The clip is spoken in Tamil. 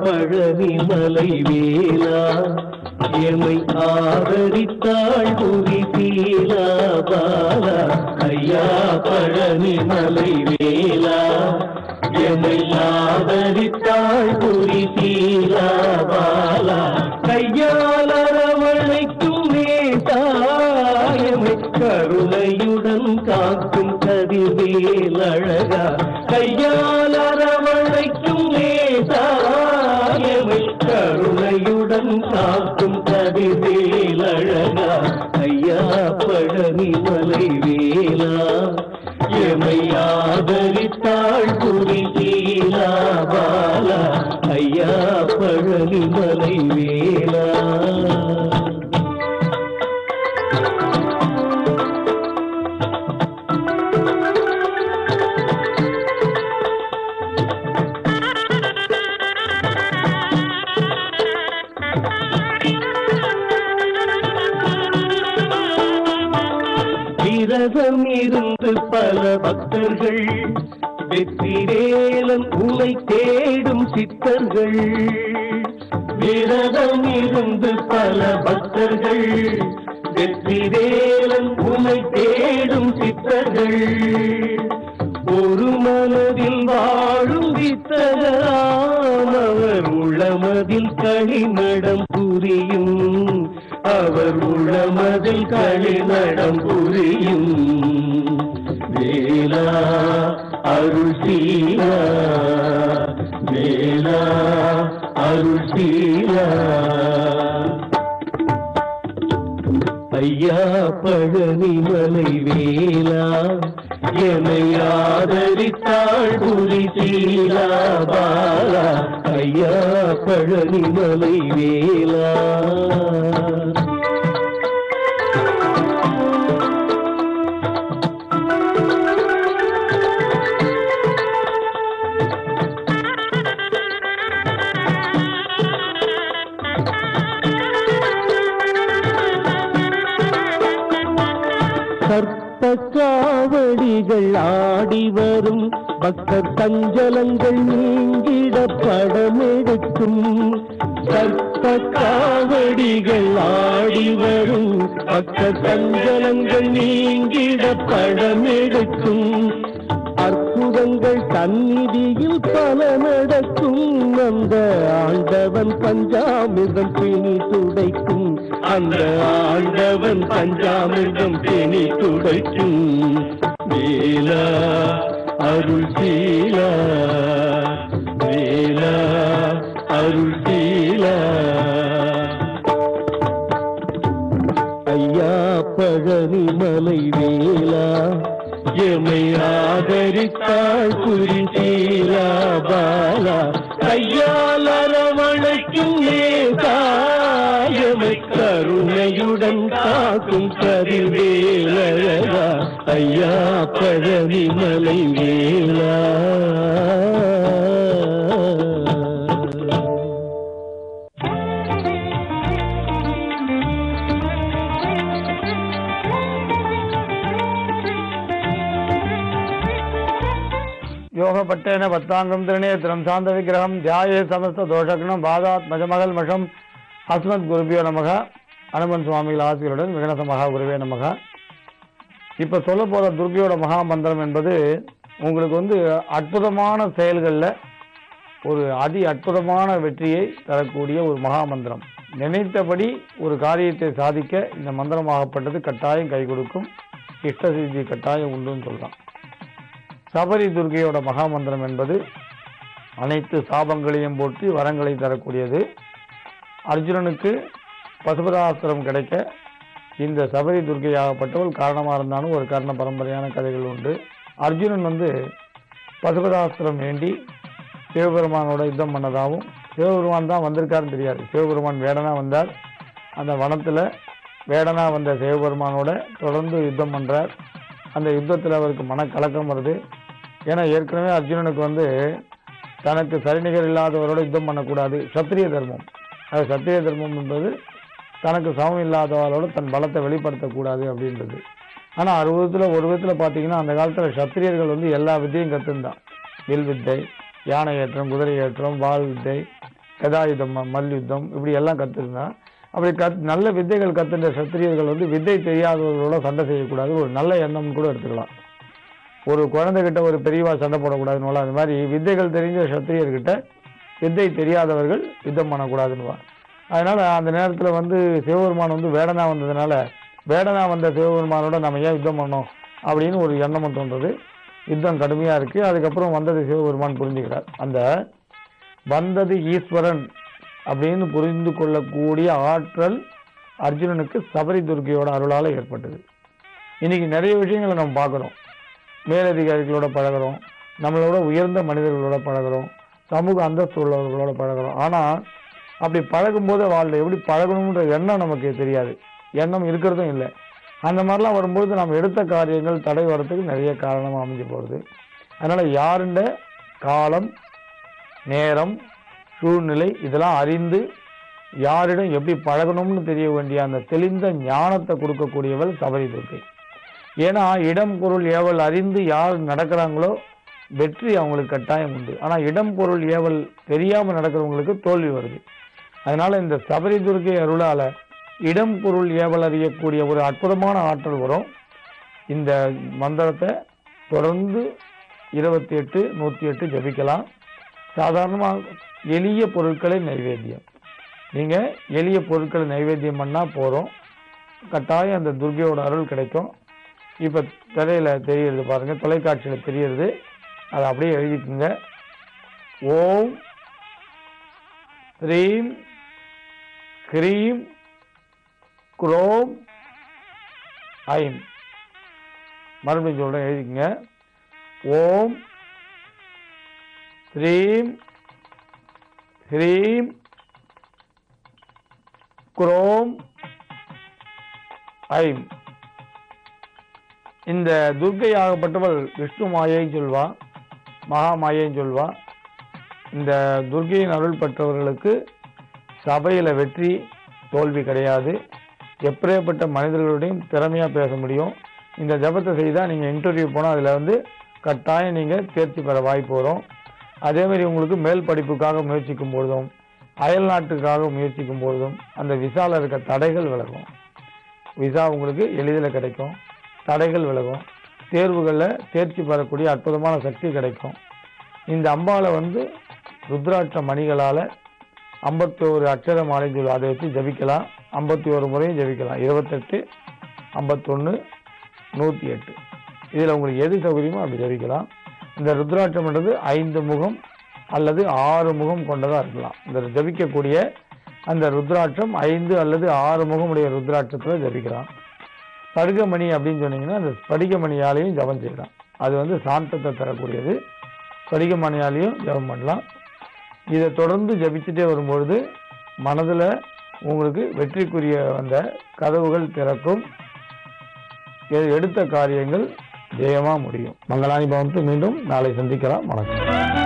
பழனி மலை வேலா எமை ஆதரித்தாள் புரி சீலா பாலா ஐயா பழனி மலை வேலா எமை ஆதரித்தாள் புரி சீலா பாலா கையால் அரவணைக்கும் நேதாயமை கருணையுடன் காக்கும் கதிர்வேல் அழகா கையால் அரவணைக்கும் நேதாயமை கருணையுடன் காக்கும் கதிர்வேல் அழகா ஐயா பழனி மலை வேலா எமை ஆதரித்தாள் புரி சீலா பாலா ஐயா பழனி மலை வேலா விரதம் இருந்து பல பக்தர்கள் வெற்றிவேலன் உனை தேடும் சித்தர்கள் விரதம் இருந்து பல பக்தர்கள் வெற்றிவேலன் உனை தேடும் சித்தர்கள் ஒரு மனதில் வாழும் வித்தகராம் அவர் உளமதில் களிநடம் புரியும் அவர் உளமதில் களிநடம் புரியும் வேலா அருள் சீலா வேலா அருள் சீலா ஐயா பழனி மலை வேலா எமை ஆதரித்தாள் புரி சீலா பாலா ஐயா பழனி மலை வேலா காவடிகள் ஆடி வரும் பக்தர் சஞ்சலங்கள் நீங்கிட படமெடுக்கும் சர்ப்ப காவடிகள் ஆடி வரும் பக்தர் சஞ்சலங்கள் நீங்கிட படமெடுக்கும் அற்புதங்கள் சந்நிதியில் பல நடக்கும் அந்த ஆண்டவன் பஞ்சாமிர்தம் பிணி துடைக்கும் அந்த ஆண்டவன் பஞ்சாமிர்தம் பிணி துடைக்கும் வேலா அருள் சீலா வேலா அருள் சீலா ஐயா பழனி மலை வேலா எமை ஆதரித்தாள் புரி சீலா பாலா கையால் அரவணைக்கும் நேதாயமை கருணையுடன் காக்கும் கதிர்வேல் அழகா ஐயா பழனி மலை வேலா யோகப்பட்டேன பத்தாங்கம் திருநேத்திரம் சாந்த விக்கிரகம் தியாயே சமஸ்த தோஷக்னம் பாதாத்மஜமகள் மஷம் அஸ்மத் குருபியோ நமக அனுமன் சுவாமிகள் ஆசிரியருடன் விகனச மகா குருவே நமக. இப்போ சொல்ல போகிற துர்கையோட மகா மந்திரம் என்பது உங்களுக்கு அற்புதமான செயல்களில் ஒரு அற்புதமான வெற்றியை தரக்கூடிய ஒரு மகா மந்திரம். நினைத்தபடி ஒரு காரியத்தை சாதிக்க இந்த மந்திரமாகப்பட்டது கட்டாயம் கை கொடுக்கும். இஷ்ட சித்தி கட்டாயம் உண்டுன்னு சொல்லலாம். சபரி துர்கையோட மகா மந்திரம் என்பது அனைத்து சாபங்களையும் போற்றி வரங்களை தரக்கூடியது. அர்ஜுனனுக்கு பசுபதாஸ்திரம் கிடைக்க இந்த சபரி துர்கையாகப்பட்டவள் காரணமாக இருந்தாலும் ஒரு காரண பரம்பரையான கதைகள் உண்டு. அர்ஜுனன் பசுபதாஸ்திரம் வேண்டி சிவபெருமானோட யுத்தம் பண்ணதாகவும், சிவபெருமான் தான் வந்திருக்காருன்னு தெரியாது. சிவபெருமான் வேடனா வந்தார். அந்த வனத்தில் வேடனா வந்த சிவபெருமானோட தொடர்ந்து யுத்தம் பண்ணுறார். அந்த யுத்தத்தில் அவருக்கு மனக்கலக்கம் வருது. ஏன்னா ஏற்கனவே அர்ஜுனனுக்கு தனக்கு சரிநிகர் இல்லாதவரோட யுத்தம் பண்ணக்கூடாது, சத்திரிய தர்மம். அது சத்திரிய தர்மம் என்பது தனக்கு சமம் இல்லாதவரோட தன் பலத்தை வெளிப்படுத்தக்கூடாது அப்படின்றது. ஆனால் ஒரு விதத்தில் பார்த்தீங்கன்னா அந்த காலத்தில் சத்திரியர்கள் எல்லா வித்தையும் கற்றுந்தான். வில் வித்தை, யானை ஏற்றம், குதிரை ஏற்றம், வாள் வித்தை, கதாயுதம், மல்யுத்தம் இப்படி எல்லாம் கற்றுருந்தா அப்படி நல்ல வித்தைகள் கற்றுன்ற சத்திரியர்கள் வந்து வித்தை தெரியாதவர்களோட சண்டை செய்யக்கூடாது, ஒரு நல்ல எண்ணம்னு கூட எடுத்துக்கலாம். ஒரு குழந்தைகிட்ட ஒரு பெரியவா சண்டை போடக்கூடாதுன்னு, அது மாதிரி வித்தைகள் தெரிஞ்ச சத்திரியர்கிட்ட வித்தை தெரியாதவர்கள் யுத்தம் பண்ணக்கூடாதுன்னுவா. அதனால அந்த நேரத்தில் வந்து சிவபெருமான் வந்து வேடனா வந்ததுனால வேடனா வந்த சிவபெருமானோட நம்ம ஏன் யுத்தம் பண்ணோம் அப்படின்னு ஒரு எண்ணமும் தோன்றது. யுத்தம் கடுமையாக இருக்குது. அதுக்கப்புறம் வந்தது சிவபெருமான் புரிஞ்சுக்கிறார். அந்த வந்தது ஈஸ்வரன் அப்படின்னு புரிந்து கொள்ளக்கூடிய ஆற்றல் அர்ஜுனனுக்கு சபரி துர்க்கையோட அருளால் ஏற்பட்டது. இன்னைக்கு நிறைய விஷயங்களை நம்ம பார்க்குறோம். மேலதிகாரிகளோட பழகிறோம், நம்மளோட உயர்ந்த மனிதர்களோட பழகிறோம், சமூக அந்தஸ்து உள்ளவர்களோட பழகிறோம். ஆனால் அப்படி பழகும்போது வாழ்ல எப்படி பழகணுன்ற எண்ணம் நமக்கு தெரியாது, எண்ணம் இருக்கிறதும் இல்லை. அந்த மாதிரிலாம் வரும்போது நம்ம எடுத்த காரியங்கள் தடை வரத்துக்கு நிறைய காரணமாக அமைஞ்சு போகிறது. அதனால் யாருண்ட காலம், நேரம், சூழ்நிலை இதெல்லாம் அறிந்து யாரிடம் எப்படி பழகணும்னு தெரிய வேண்டிய அந்த தெளிந்த ஞானத்தை கொடுக்கக்கூடியவள் சபரி துர்க்கை. ஏன்னா இடம் பொருள் ஏவல் அறிந்து யார் நடக்கிறாங்களோ வெற்றி அவங்களுக்கு கட்டாயம் உண்டு. ஆனால் இடம் பொருள் ஏவல் தெரியாமல் நடக்கிறவங்களுக்கு தோல்வி வருது. அதனால இந்த சபரி துர்க்கை அருளால இடம் பொருள் ஏவல் அறியக்கூடிய ஒரு அற்புதமான ஆற்றல் வரும். இந்த மந்திரத்தை தொடர்ந்து 28, 108 ஜபிக்கலாம். சாதாரணமாக எளிய பொருட்களை நைவேத்தியம், நீங்கள் எளிய பொருட்களை நைவேத்தியம் பண்ணால் போகிறோம், கட்டாயம் அந்த துர்க்கையோட அருள் கிடைக்கும். இப்போ திரையில் தெரியுது பாருங்கள், தொலைக்காட்சியில் தெரியுது, அதை அப்படியே எழுதிக்குங்க. ஓம் ஸ்ரீம் ஹ்ரீம் குரோம் ஐம். மறுபடியும் சொல்கிறேன், எழுதிக்குங்க. ஓம் ஸ்ரீம் ஹ்ரீம் குரோம் ஐம். இந்த துர்க்கை ஆகப்பட்டவள் விஷ்ணு மாயைன்னு சொல்வா, மகா மாயைன்னு சொல்வா. இந்த துர்க்கையின் அருள் பெற்றவர்களுக்கு சபையில் வெற்றி தோல்வி கிடையாது. எப்பேற்பட்ட மனிதர்களுடையும் திறமையாக பேச முடியும். இந்த ஜபத்தை செய்தால் நீங்கள் இன்டர்வியூ போனால் அதில் வந்து கட்டாயம் நீங்கள் தேர்ச்சி பெற வாய்ப்பு வரும். அதேமாதிரி உங்களுக்கு மேல் படிப்புக்காக முயற்சிக்கும் பொழுதும் அயல் நாட்டுக்காக முயற்சிக்கும் பொழுதும் அந்த விசாவில் இருக்க தடைகள் விலகும். விசா உங்களுக்கு எளிதில் கிடைக்கும், தடைகள் விலகும், தேர்வுகளில் தேர்ச்சி பெறக்கூடிய அற்புதமான சக்தி கிடைக்கும். இந்த அம்பாவை வந்து ருத்ராட்ச மணிகளால் 51 அட்சர மாலை சொல்லுவோம், அதை வச்சு ஜபிக்கலாம். 51 முறையும் ஜபிக்கலாம். 28, 51, 108 இதில் உங்களுக்கு எது சௌகரியமோ அப்படி ஜபிக்கலாம். இந்த ருத்ராட்சம்ன்றது 5 முகம் அல்லது 6 முகம் கொண்டதாக இருக்கலாம். இந்த ஜபிக்கக்கூடிய அந்த ருத்ராட்சம் 5 அல்லது 6 முகமுடைய ருத்ராட்சத்தில் ஜபிக்கலாம். ஸ்படிகமணி அப்படின்னு சொன்னீங்கன்னா அந்த ஸ்படிகமணியாலையும் ஜபம் செய்யலாம். அது வந்து சாந்தத்தை தரக்கூடியது. ஸ்படிகமணியாலையும் ஜபம் பண்ணலாம். இதை தொடர்ந்து ஜபிச்சுட்டே வரும்பொழுது மனதில் உங்களுக்கு வெற்றிக்குரிய அந்த கதவுகள் திறக்கும். எடுத்த காரியங்கள் ஜெயமாக முடியும். மங்களானி பவன்ட்டு மீண்டும் நாளை சந்திக்கலாம். வணக்கம்.